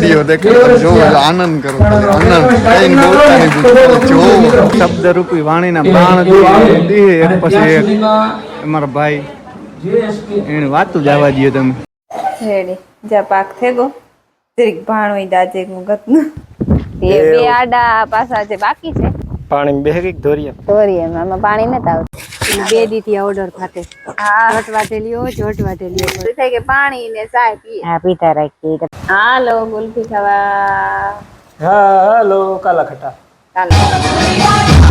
Video દેખો જો આનંદ કરો આનંદ કઈ બોલતા નહીં જો શબ્દ રૂપી વાણીના બાણ દી એક પછી એક અમારા ભાઈ એને વાતું જવા દઈએ તમે રેડી જા પાક થેગો જરીક ભાણોય દાજે મુગતનું એ બે આડા પાસા જે બાકી છે પાણી બેહી ધોરિયા આમાં પાણી નત આવતું બે દીથી ઓર્ડર ખાતે હા જોટ વાટેલીઓ થાય કે પાણી ને ચાય પીએ હા પીતા રાખી હાલો ગુલ્ફી ખાવા હાલો કાલા ખટા ચાલો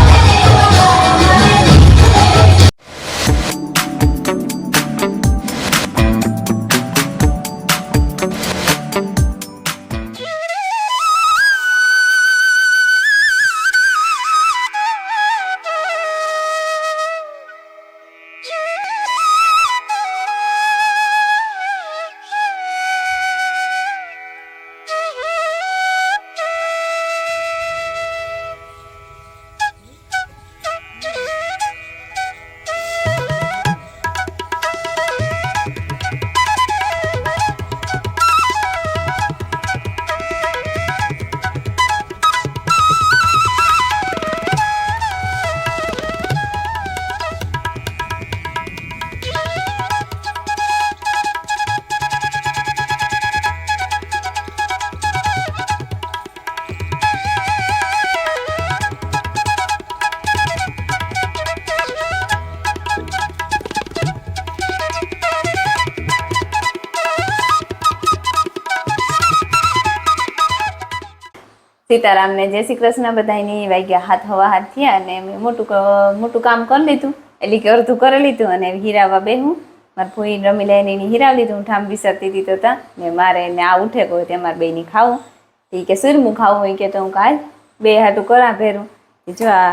સીતારામ ને જય શ્રી કૃષ્ણ બધાની વાગ્યા હાથ હવા હાથ થયા અને મેં મોટું કામ કરી લીધું એટલે કે અડધું કરી લીધું અને હીરાવા બેહું મારે ફૂઈ રમી લઈને એની હીરાવી લીધું હું ઠામ વિસરતી હતી તો તા ને મારે ને આ ઉઠે ગયો તે મારે બેની ખાવું એ કે સુરમું ખાવું હોય કે તો હું કાલ બે હાટું કરા ભેરું જો આ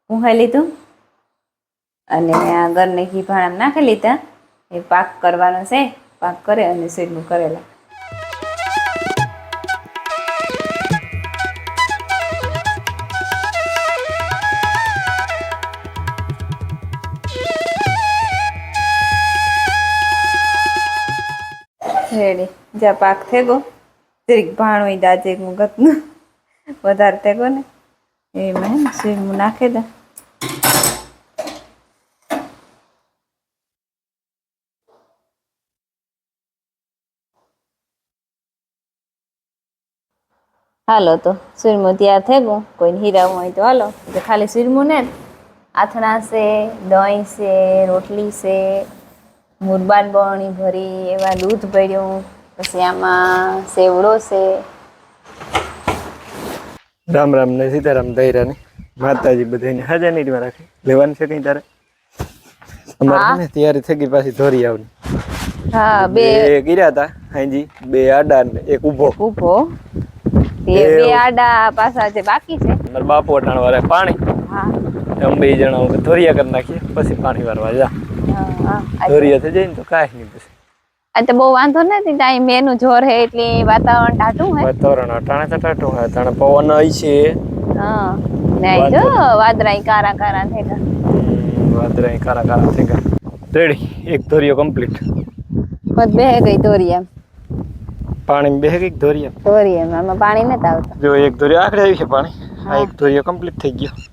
ઊંઘાઈ લીધું અને આ ઘરને ઘી ભાણામાં નાખી લીધા એ પાક કરવાનો છે પાક કરે અને સુરમું કરેલા રેડી જા પાક થેગો જરીક ભાણોય દાજે મુગતનું વધારે થેગો ને એમાં સુરમું નાખી દે હાલો તો સુરમું તૈયાર થેગું કોઈને હીરાવું હોય તો હાલો તો ખાલી સુરમું ને આથણા છે દહીં છે રોટલી છે મુરબાન બરણી ભરી એવા દૂધ ભર્યું પછી આમાં સેવડો છે રામ રામ ને સીતારામ દૈરાની માતાજી બધાને હાજર નીટમાં રાખી લેવાનું છે કઈ તારે અમારે ને તૈયારી થઈ ગઈ પાછી ધોરી આવની હા બે ગીર્યા હતા હાજી બે આડા ને એક ઊભો એ બે આડા પાસા જે બાકી છે મારા બાપુ અટાણ વાળા પાણી હા અમે બે જણા ધોરિયા કરી નાખીએ પછી પાણી વારવા જા ધોરિયા થઈ જાય ને તો કાંઈ નહીં પછી આ તો બહુ વાંધો નથી ત્યાં મેનું જોર હે એટલે વાતાવરણ ટાટું હે વાતાવરણ અટાણે તો ટાટું હે અટાણે પવન હોય છે હા નહીં જો વાદળાઈ કારા કારા થઈ ગયા વાદળાઈ કારા કારા થઈ ગયા રેડી એક ધોરિયો કમ્પ્લીટ મત બે ગઈ દોરિયા પાણી બે ગઈ ધોરિયા આમાં પાણી નથી આવતું જો એક ધોરિયો આખડે આવી છે પાણી આ એક ધોરિયો કમ્પ્લીટ થઈ ગયો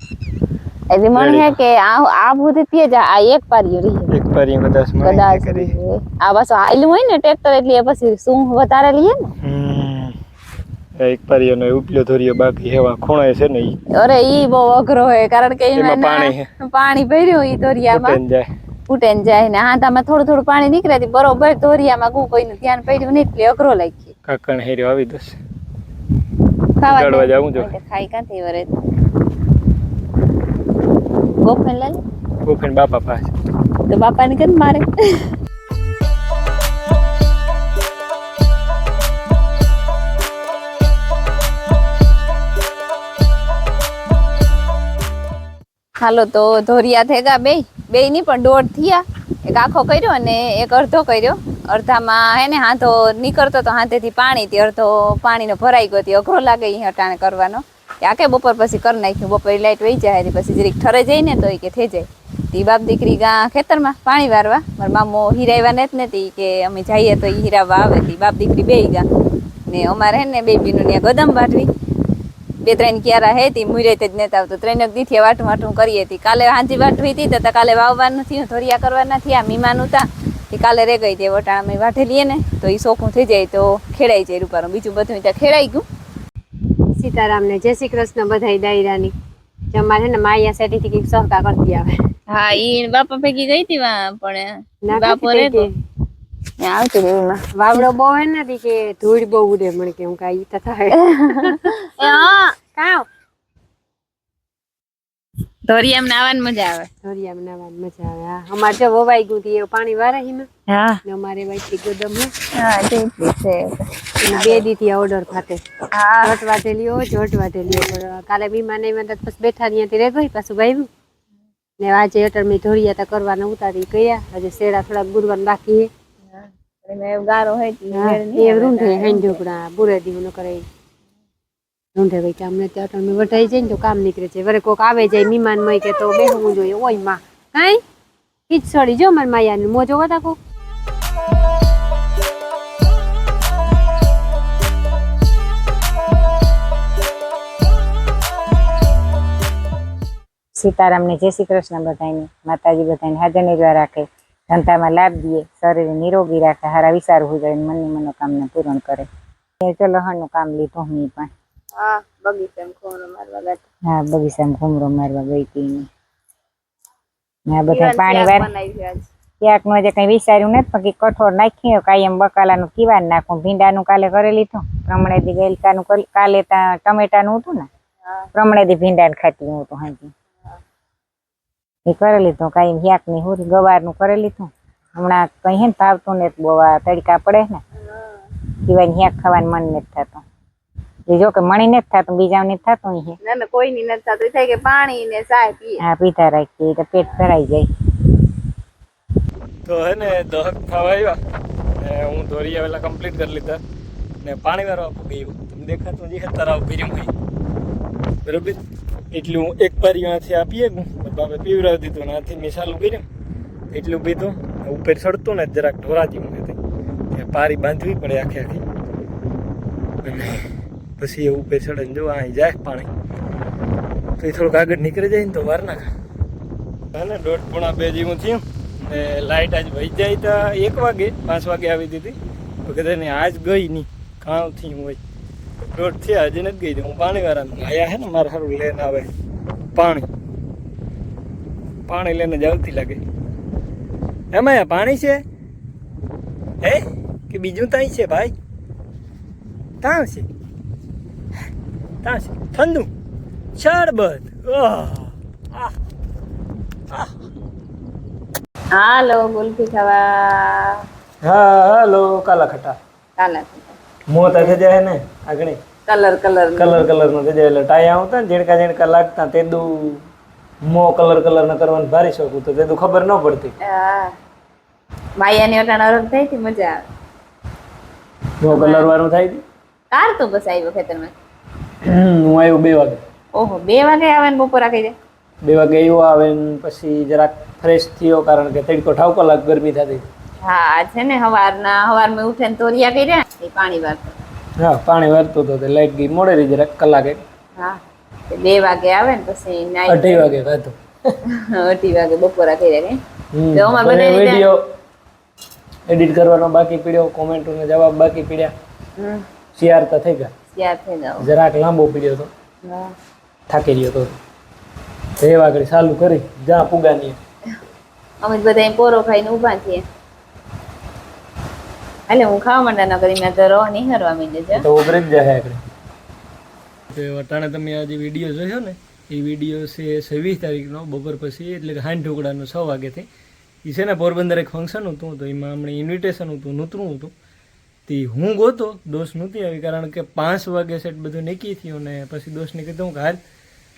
એટલે મને હે કે આ બુધી પીએ જા આ એક પારીઓ રહી એક પારીઓ કદાચ કરી આ બસ આયલું હોય ને ટ્રેક્ટર એટલે પછી શું વધારે લઈએ ને એક પારીઓ નો ઉપલ્યો ધોરિયો બાકી હેવા ખૂણાય છે ને ઈ અરે ઈ બહુ અઘરો હે કારણ કે એમાં પાણી ભર્યું ઈ ધોરિયામાં ફૂટેન જાય ને હાથામાં થોડું થોડું પાણી નીકળે બરોબર ધોરિયામાં ગુ કોઈનું ધ્યાન પડ્યું નહીં એટલે અઘરો લાગી કાકણ હેર્યો આવી દસ ખાવા જાવું જો ખાઈ કાંથી વરે ગોફેન લાલ ગોફેન બાપા પાસે તો બાપાને કેમ મારે હાલો તો ધોરિયા થેગા બે ની પણ દોઢ થયા એક આખો કર્યો અને એક અડધો કર્યો અડધામાં હે ને હાથો નીકળતો તો હાથેથી પાણી થી અડધો પાણીનો ભરાઈ ગયો અઘરો લાગે એ હટાણે કરવાનો આકે બપોર પછી કરી નાખ્યું બપોર લાઈટ વહી જાય પછી જરીક ઠરે જાય ને તો એ કે થઈ જાય તી બાપ દીકરી ગા ખેતરમાં પાણી વારવા મારા મામો હીરાવ્યા ને જ નથી કે અમે જઈએ તો એ હીરાવા આવે તી બાપ દીકરી બે ગા ને અમારે હે ને બેબીનું ત્યાં ગદમ વાટવી 2-3 ક્યારા હે તી મુરે જ નેતા આવતો 3 દીથી વાટું કરીએ હતી કાલે હાંજી વાટવી હતી તો કાલે વાવવાનું નથી ધોરિયા કરવાના નથી આ મીમાનું તા તે કાલે રે ગઈ તે વટાણા અમે વાઢેલીએ ને તો એ સોખું થઈ જાય તો ખેડાઈ જાય રૂપારું બીજું બધું ત્યાં ખેડાઈ ગયું. સીતારામ ને જય શ્રી કૃષ્ણ બધાય દાયરાની અમારે છે ને માયા સેટી થી કઈક સહકાર કરતી આવે હા ઈ બાપા ભેગી ગઈ હતી પણ ના બાપો રે તો આવતી રેવીમાં વાવડો બહુ હે નથી કે ધૂળ બહુ ઉડે મને કે હું કાઈ તથા હે કાવ ધોરિયામાં નાવાની મજા આવે. ધોરિયામાં નાવાની મજા આવે હા અમારે જો વવાઈ ગયું તી એ પાણી વારે હિમાં હા ને અમારે વાઈથી ગોદમ હે હા તે છે અને 2 દીથી ઓર્ડર ખાતે હા જોટ વાટેલીઓ પણ કાલે બીમાર નહીં મને પછી બેઠા ત્યાંથી રે ગઈ પાછું ગાયું ને આજે અટર મેં ધોરિયા તા કરવાના ઉતારી ગયા હજી શેડા થોડા ગુરવાન બાકી હે મેં ગારો હે એ રૂંઢે હેન ઢોકળા બુરે દીવું ન કરે રૂંઢે ગઈ કે અમને ત્યાં અટર મેં વઢાઈ જાય ને તો કામ નીકળે છે વરે કોક આવે જાય મીમાન મય કે તો બેહવું જોઈએ ઓય માં કાઈ ખીચડી જો માર માયાની મોજો વતા કો સીતારામ ને જય શ્રી કૃષ્ણ બધાને માતાજી બધાને હાજર નિર્વા રાખે ધંધામાં લાભ દે શરીર નિરોગી રાખે હારા વિચાર હોય જાય મનની મનોકામના પૂરણ કરે ચલો લહણનું કામ લીધું હું પણ હા બગીચામાં ઘૂમરો મારવા ગઈ હા બગીચામાં ઘૂમરો મારવા ગઈ હતી ને બધા પાણી વાર ક્યાંક નું જે કઈ વિચાર્યું નથી પણ કઠોળ નાખ્યું કાયમ બકાલાનું કીવાનું નાખું ભીંડાનું કાલે કરી લીધું પ્રમણેથી ગેલકાનું કાલે ત્યાં ટમેટાનું હતું ને પ્રમણેથી ભીંડાને ખાતી હું હતું હાજી એ કરી લીધું કાંઈ યાકની હુરી ગવારનું કરી લીધું હમણાં કઈ હે ને ભાવતું ને બહુ તડકા પડે ને સિવાય યાક ખાવાનું મન નથી થતું એ જો કે મણી નથી થતું બીજા નથી થતું હે ના ના કોઈ ની નથી થતું થાય કે પાણી ને ચાય પીએ હા પીતા રાખીએ તો પેટ ભરાઈ જાય તો હે ને દહક થવા આવ્યા ને હું ધોરિયા વેલા કમ્પ્લીટ કરી લીધા ને પાણી વાળવા ગયું તમને દેખાતું જે તરાવ પીર્યું હોય બરોબર એટલું હું એક પારીમાંથી આપીએ બાપે પીવડાવી દીધું ને આથી મેં ચાલુ કર્યું એટલું પીધું ઉપર ચડતું ને જરાક ઢોરાતી મને પારી બાંધવી પડે આખી આખી અને પછી એ ઉપર ચડે ને જો અહીં જાય પાણી તો એ થોડુંક આગળ નીકળી જાય ને તો વાર ના ખા ને 1:30-2 જેવું થયું ને લાઇટ આજ વહી જાય તો 1 વાગે 5 વાગે આવી દીધી તો કદાચ ને આજ ગઈ નહીં કામ થયું હોય 1:30 થયા હજી નથી ગઈ હું પાણી વાળા આયા હે ને મારે સારું લઈને આવે પાણી લઈને જ આવતી લાગે એમાં પાણી છે હે કે બીજું તાઈ છે ભાઈ તાણ છે ઠંડુ શરબત હાલો ગુલ્ફી ખાવા હા હાલો કાલા ખટા કાલા મોતા થઈ જાય ને આગળ કલર નો થઈ જાય એટલે ટાયા આવતા ને ઝીણકા લાગતા તેદું મો કલર ના કરવાનું ભારી શકું તો તેદું ખબર ન પડતી હા માયાની અટાણા અરગ થઈ હતી મજા આવે મો કલર વાળું થાય હતી કાર તો બસ આવ્યો ખેતરમાં હું આવ્યો 2 વાગે ઓહો 2 વાગે આવે ને બપોર રાખી જાય 2 વાગે આવ્યો આવે ને પછી જરાક ફ્રેશ થયો કારણ કે તડકો ઠાવ કલાક ગરમી થતી હા આજ છે ને હવારમાં ઉઠે ને તોરિયા કર્યા એ પાણી વારતો હા પાણી વારતો હતો તે લાઈટ ગઈ મોડે રહી જરાક કલાકે હા 2 વાગે આવે ને પછી 2:30 વાગે ખાતો 2:30 વાગે બપોરા કર્યા કે તો અમાર બધા વિડિયો એડિટ કરવાનો બાકી પડ્યો કોમેન્ટોને જવાબ બાકી પડ્યા શેર તો થઈ ગયા યાદ થઈ જાવ જરાક લાંબો પડ્યો તો હા થાકી રહ્યો તો 2 વાગે ચાલુ કરી જ્યાં પુગાની અમે બધા પોરો ખાઈને ઊભા છીએ એટલે હું ખાવા માંડા ન કરી મેં તો રો નહીં હરવા માંડે છે તો ઉભરી જ જાય આગળ તો વટાણે તમે આ જે વિડીયો જોયો ને એ વિડીયો છે 26 તારીખનો બપોર પછી એટલે કે હાંડ ઢોકળાનો 6 વાગ્યાથી એ છે ને પોરબંદર એક ફંક્શન હતું તો એમાં હમણાં ઇન્વિટેશન હતું નૂતરું હતું તે હું ગોતો દોસ્ત નહોતી આવી કારણ કે 5 વાગે સેટ બધું નીકળી થયું ને પછી દોસ્તને કીધું કે હાલ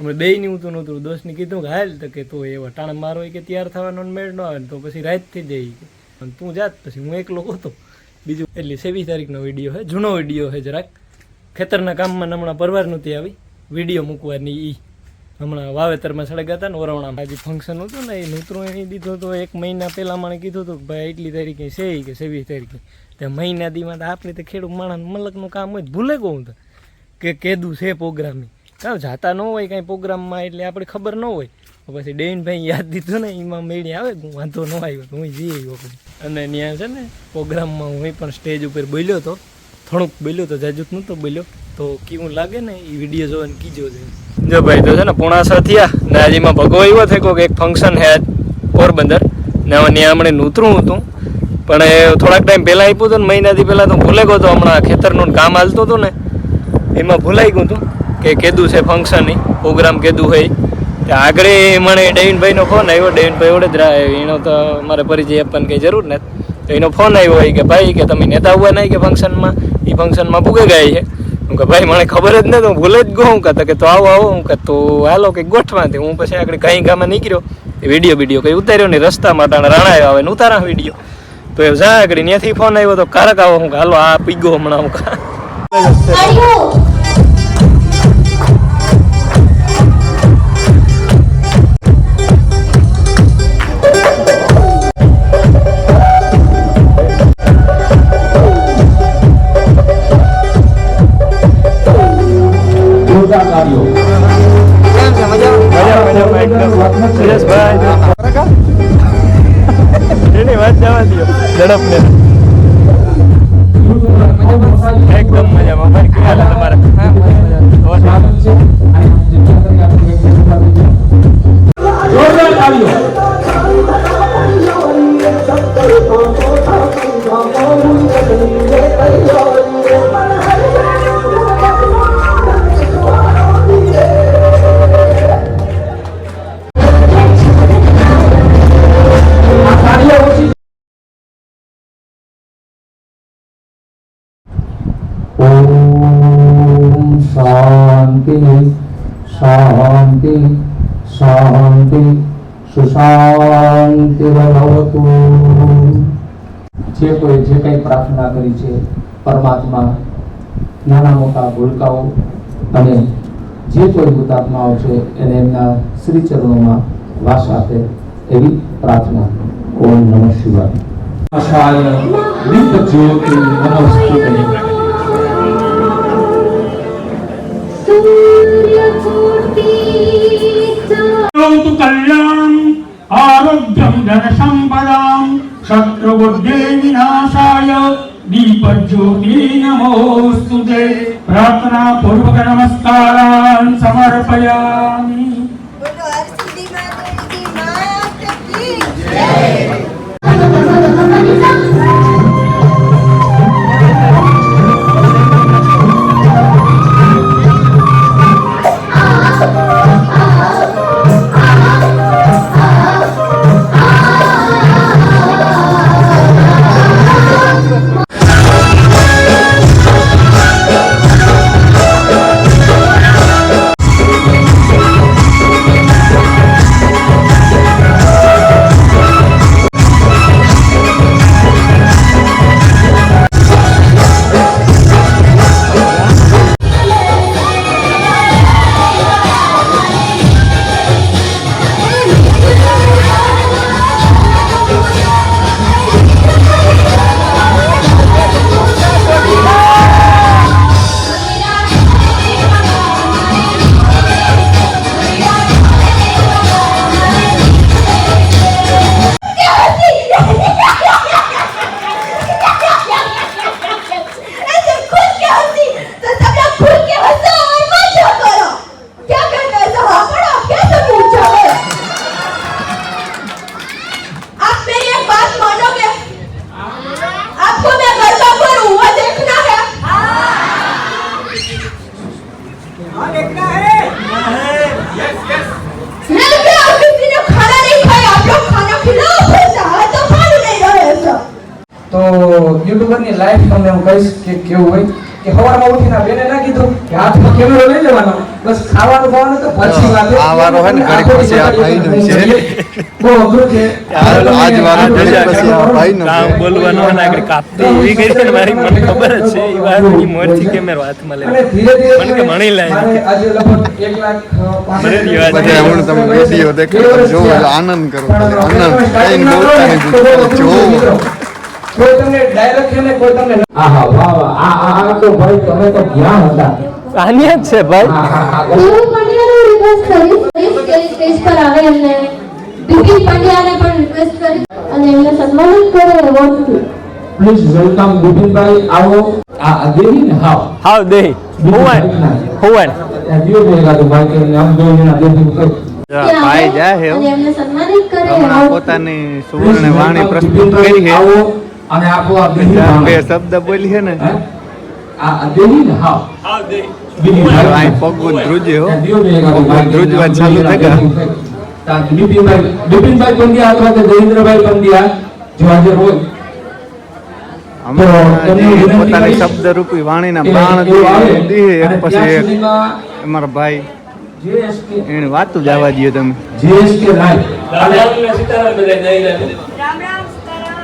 હમણાં બેયની ઊતું નહોતું દોસ્તને કીધું કે હાલ તો કે તો એ વટાણે મારો કે તૈયાર થવાનો મેળ ન આવે તો પછી રાત થઈ જાય અને તું જાત પછી હું એકલો ગોતો બીજું એટલે 26 તારીખનો વિડીયો છે જૂનો વિડીયો છે જરાક ખેતરના કામમાં હમણાં પરવાર નહોતી આવી વિડીયો મૂકવાની હમણાં વાવેતરમાં સડે ગયા હતા ને ઓરવણામાં હજી ફંક્શન હતું ને એ નૂતરું એની દીધું તો 1 મહિના પહેલાં મને કીધું હતું કે ભાઈ એટલી તારીખે છે કે 27 તારીખે તે મહિના દીમાં તો આપણે તો ખેડૂત માણસ મલકનું કામ હોય ભૂલે કહું તો કે કીધું છે પ્રોગ્રામની કાં જાતા ન હોય કાંઈ પ્રોગ્રામમાં એટલે આપણે ખબર ન હોય પછી ડેનભાઈ યાદ દીધું ને એમાં મેળી આવે હું વાંધો ન આવ્યો તો હું જઈ આવ્યો અને ત્યાં છે ને પ્રોગ્રામમાં હું પણ સ્ટેજ ઉપર બોલ્યો હતો થોડુંક બોલ્યો તો જાજુત નહોતો બોલ્યો તો કેવું લાગે ને એ વિડીયો જોઈને કીજો છે જો ભાઈ તો છે ને 5:30 થયા ને આજે એમાં ભગવો એવો થયો કે એક ફંક્શન હે પોરબંદર ને ત્યાં હમણાં નૂતરું હતું પણ એ થોડાક ટાઈમ પહેલાં આપ્યું હતું ને મહિનાથી પહેલાં તો ભૂલે ગયો તો હમણાં ખેતરનું કામ હાલતું હતું ને એમાં ભૂલાઈ ગયું હતું કે કીધું છે ફંક્શન પ્રોગ્રામ કીધું હોય ત્યાં આગળ મને ડેવિનભાઈનો ફોન આવ્યો ડેવિનભાઈ વડોદરા એનો તો મારે પરિચય આપવાની કંઈ જરૂર નથી તો એનો ફોન આવ્યો હોય કે ભાઈ કે તમે નેતા આવવા નહીં કે ફંક્શનમાં એ ફંક્શનમાં પૂગે ગયા છે હું કે ભાઈ મને ખબર જ નથી હું ભૂલે જ ગયો હું કહેતા કે તો આવો હું કે તો હાલો કંઈક ગોઠવાથી હું પછી આગળ કઈ ગામમાં નીકળ્યો વિડીયો કંઈ ઉતાર્યો નહીં રસ્તામાં રાણા આવ્યા આવે ને ઉતારા વિડીયો તો એ જા આગળ ત્યાંથી ફોન આવ્યો તો કારક આવો હું હાલો આ પીગો હમણાં હું એની વાત જવા દો ઝડપ ને એકદમ મજામાં ભાઈ ક્યાં હાલે शांति शांति शांति सुशांति भवतु जे कोई जे कई प्रार्थना करी છે પરમાત્મા નાના મોટા ભૂલકાઓ અને જે કોઈ હુતાત્માઓ છે એને એમના શ્રી ચરણોમાં વાસ આપે એવી પ્રાર્થના ઓમ નમઃ શિવાય આશાય દીપ જ્યોતિ નમસ્તુતે तु कल्याणं आरोग्यं धन संपदां शत्रुबुद्धि विनाशाय दीपज्योति नमोस्तुते प्रार्थना पूर्वक नमस्कारान् समर्पयामि તો યુટ્યુબર ની લાઈફ તમને હું કહીશ કે કેવું હોય કે સવારમાં ઉઠીને બેને ના કીધું કે હાથમાં કેમેરો લઈ લેવાનો બસ ખાવાનું ખાવાનું તો પછી વાત આ વારો હે ને ઘડીક પછી આ ભાઈનો છે. બહુ અઘરું છે આજ વારો જશે પછી આ ભાઈનો છે. કામ બોલવાનો હોય ને આગળ કાપતી એવી ગઈ છે ને મારી મને ખબર જ છે એ વાત ની મોરથી કેમેરો હાથમાં અને લે ધીરે ધીરે મને કે મણી લાય મારે આજે લગભગ 1,65,000 બધા હમણાં તમે વિડીયો દેખાડો જોવો એટલે આનંદ કરો આનંદ કઈ બોલતા નહીં જોવો કોઈ તમને ડાયરેક્ટ છે ને કોઈ તમને આહા વાહ વાહ આ તો ભાઈ તમે તો ક્યાં હતા આની જ છે ભાઈ હું પંડ્યાને રિક્વેસ્ટ કરીશ કે સ્ટેજ પર આવે એમને બિપિન પંડ્યાને પણ રિક્વેસ્ટ કરીશ અને એમને સન્માનિત કરે એવોર્ડથી. પ્લીઝ વેલકમ બિપિનભાઈ આવો આ દેવી ને હાવ દે હોવણ હોવણ દિયો દેगा तो भाई के नाम दो जना देवी को ભાઈ જાય હે અને એમને સન્માનિત કરે હમણાં એવોર્ડથી. પોતાની સુવર્ણ વાણી પ્રસ્તુત કરી છે. આવો અને આપો આ દેવી બે શબ્દ બોલી છે ને આ દેવી ને હા હાવ દે તો અહીં પગ ધ્રુજે હો દિયો देगा तो भाई ધ્રુજવા ચાલુ થયા. બિપિનભાઈ પંડ્યા અથવા તો દેવેન્દ્રભાઈ પંડ્યા જો હાજર હોય હમણાં જે પોતાની શબ્દરૂપી વાણીના બાણ દીહે એક પછી એક અમારા ભાઈ JSK એને વાતું જ આવવા દો તમે. JSK લાઈવ રામ સીતારામ બધા જઈ રહ્યા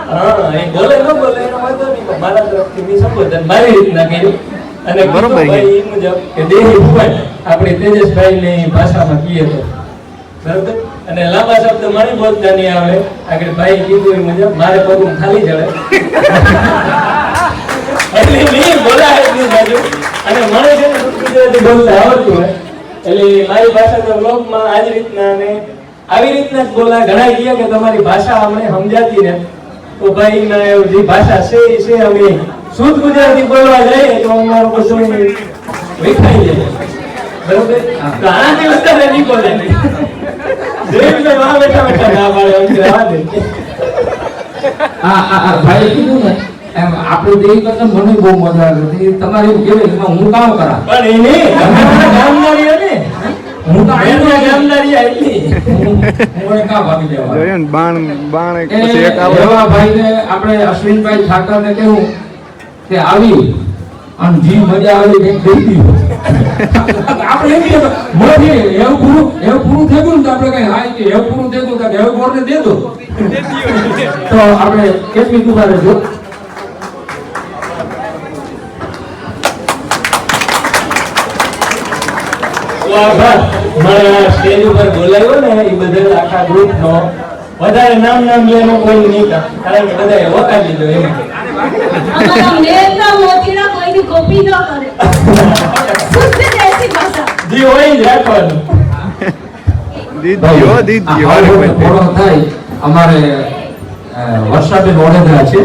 હા એ બોલે ન બોલે એનો વાંધો નહીં પણ મારા તરફથી મેં સંબોધન મારી રીતના કર્યું અને બરોબર બરોબર છે. એ મુજબ કે દેહી ભુવન આપણે તેજસભાઈની ભાષામાં કહીએ તો બરોબર અને લાંબા શબ્દ મને બોલતા નહીં આવે આગળ ભાઈ કીધું એ મુજબ મારે પગું ખાલી જડે એટલે નહીં બોલાય એટલું બાજુ અને મને છે ને ગુજરાતી બોલતા આવડતું હોય એટલે મારી ભાષા તો વ્લોગમાં આ જ રીતના અને આવી રીતના જ બોલાય ઘણા કહે કે તમારી ભાષા અમને સમજાતી ને તો ભાઈ ના જે ભાષા છે એ છે અમે શુદ્ધ ગુજરાતી બોલવા જઈએ તો અમારું બધું વિખાઈ જાય બરોબર તો આનાથી વધારે નહીં બોલે એટલે વાહ બેઠા બેઠા ના પાડે એમ રહેવા દે આ ભાઈ કીધું ને એમ આપણે દેવી કરતા મને બહુ મજા આવે છે તમારે એવું કહેવાય કે હું કામ કરા પણ એને ગામદારી ને હું તો અહીંયા ગામદારી એટલી હું કામ ભાગી જવા જોયું ને બાણ બાણ એક એ પછી એક આવે. એવા ભાઈને આપણે અશ્વિનભાઈ ઠાકરને કહેવું કે આવી અને જી મજા આવે કંઈક દઈ દીધું આપણે એમ કહેતો મોઢે એવું પૂરું થઈ ગયું ને તો આપણે કઈ હાય કે એવું પૂરું થઈ ગયું કે એવું બોર્ડને દે દો તો આપણે કેટલી દુકાને જો મને સ્ટેજ ઉપર બોલાવ્યો ને એ બદલ આખા ગ્રુપ નો વધારે નામ લેવાનું કોઈ નહીં કારણ કે બધાએ હોતા લીધો એમ અમારા મેરના મોતીના કોઈની કોપી ન કરે શુદ્ધ દેશી ભાષા. જે હોય જ રાખવાનું દીધીઓ દીધીઓ થોડો થાય અમારે વર્ષાબેન વડોદરા છે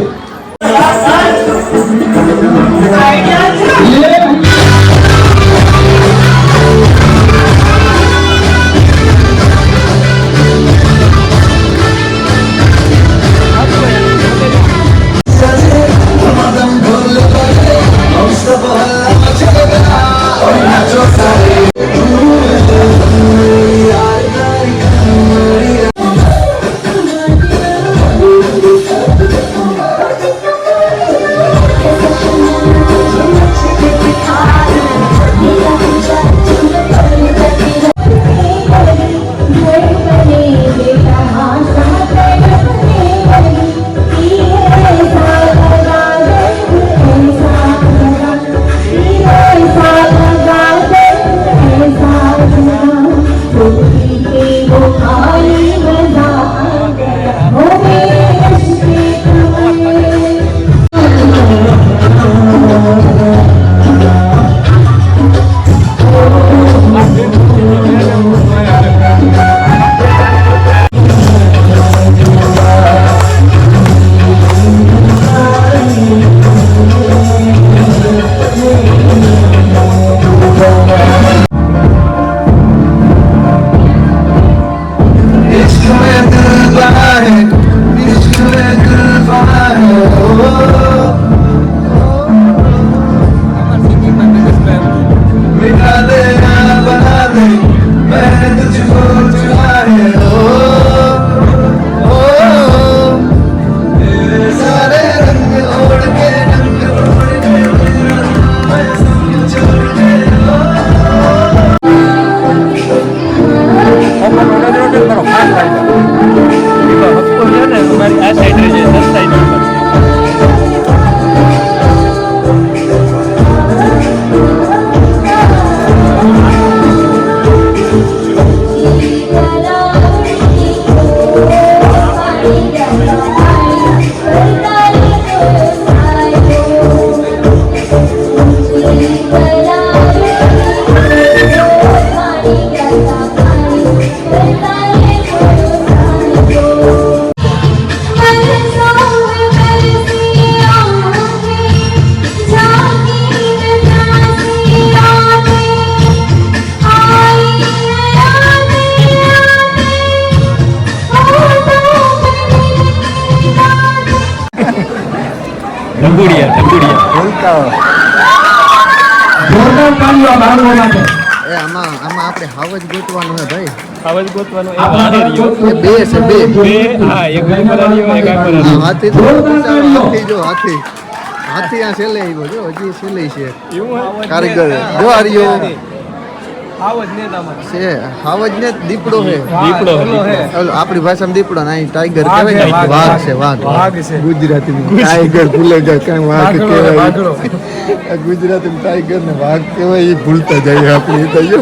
તંબુડિયા ભૂલકાઓ જોરદાર તાળીઓ આ બાળકો માટે. એ આમાં આપણે હાવજ ગોતવાનું હે ભાઈ આવાજ ગોતવાનો એક આપણા હાથે રહ્યો. એ બે છે બે બે હા એક ઉપર આવ્યો એક આ પર આ આવ્યો. હાથી તો હાથી જો હાથી આ છેલ્લે આવ્યો જો હજી છેલ્લે છે એવું હે? કારીગર જો આર્યો આવાજ ને તમારે છે હાવજ ને દીપડો હે દીપડો ઓલો આપણી ભાષામાં દીપડો ના અહીં ટાઈગર કહેવાય ને વાઘ છે વાઘ ગુજરાતીમાં ટાઈગર ભૂલે જાય કાંઈ વાઘ કહેવાય આ ગુજરાતીમાં ટાઈગર ને વાઘ કહેવાય એ ભૂલતા જાય આપણે એ તો જો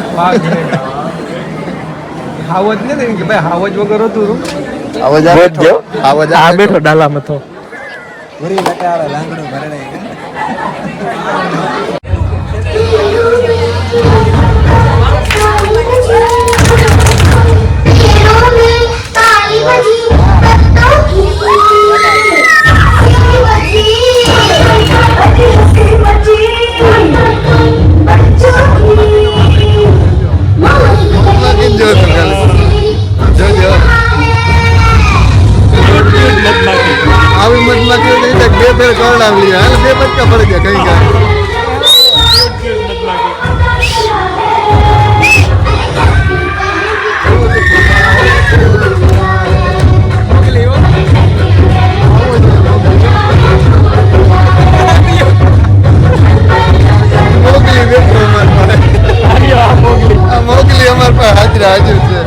હાવજ ને કે ભાઈ હાવજ વગર હતું આવાજ આવે જો આવાજ આ આવે બેઠો ડાલામાં તો જો તો ખાલી જો આવી મતમાં કેવું નહીં બે ફેર કરડાવી લે હાલ બે બચકા પડી ગયા કઈ કાંઈ મોગલી બેઠો અમાર પાસે આ મોગલી અમાર પાસે હાજર છે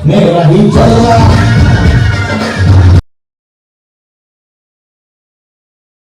मेरा ही चलवा